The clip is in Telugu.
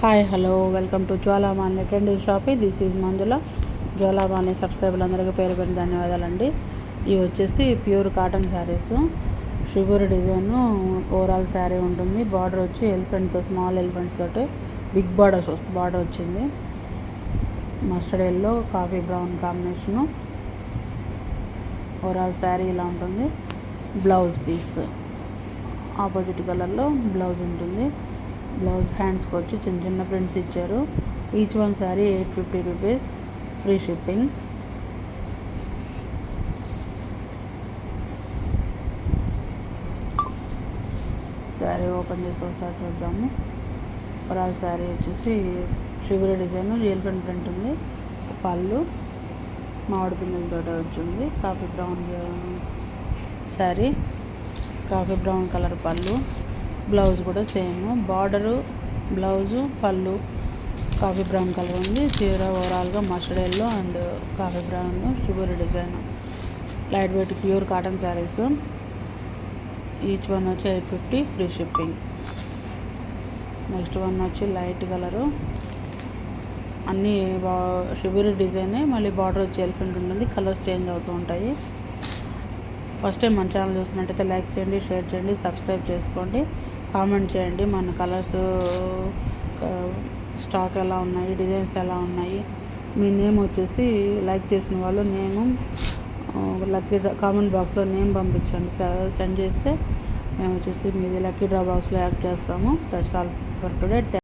Hi hello welcome to Jwalamali trendy shopping. This is Manjula. Jwalamali సబ్స్క్రైబర్లందరికీ పేరు పేరు ధన్యవాదాలండి. ఇవి వచ్చేసి pure cotton saris. Sugar design overall sari ఉంటుంది. బార్డర్ వచ్చి ఎలిఫెంట్తో, స్మాల్ ఎలిఫెంట్స్ తోటి బిగ్ బార్డర్ వచ్చింది. Mustard yellow, coffee brown combination. Overall sari ఇలా ఉంటుంది. బ్లౌజ్ పీస్ ఆపోజిట్ కలర్లో బ్లౌజ్ ఉంటుంది. బ్లౌజ్ హ్యాండ్స్కి వచ్చి చిన్న చిన్న ప్రింట్స్ ఇచ్చారు. Each one sari 850 rupees, free shipping. Sari open చేసి ఒకసారి చూద్దాము. ఓవరాల్ శారీ వచ్చేసి షుగర్ డిజైన్, ఎలిఫెంట్ ప్రింట్ ఉంది. పళ్ళు మామిడి పిందెలతో వచ్చింది. Coffee brown sari, coffee brown colour పళ్ళు. బ్లౌజ్ కూడా సేమ్. బార్డరు, బ్లౌజు, పళ్ళు కాఫీ బ్రౌన్ కలర్ ఉంది. చీర ఓవరాల్గా mustard yellow and coffee brown sugar design. Light weight pure cotton saris. Each one వచ్చి 850, ఫ్రీ షిప్పింగ్. నెక్స్ట్ వన్ వచ్చి లైట్ కలరు, అన్నీ షుగర్ డిజైనే, మళ్ళీ బార్డర్ వచ్చి ఎలిఫెంట్ ఉంటుంది. కలర్స్ చేంజ్ అవుతూ ఉంటాయి. ఫస్ట్ టైం మన ఛానల్ చూస్తున్నట్టయితే లైక్ చేయండి, షేర్ చేయండి, సబ్స్క్రైబ్ చేసుకోండి, కామెంట్ చేయండి. మన కలర్స్, స్టాక్ ఎలా ఉన్నాయి, డిజైన్స్ ఎలా ఉన్నాయి. మీ నేమ్ వచ్చేసి లైక్ చేసిన వాళ్ళు నేము లక్కీ డ్రా కామెంట్ బాక్స్లో నేమ్ పంపించండి. సెండ్ చేస్తే మేము వచ్చేసి మీది లక్కీ డ్రా బాక్స్లో యాడ్ చేస్తాము. That's all for today.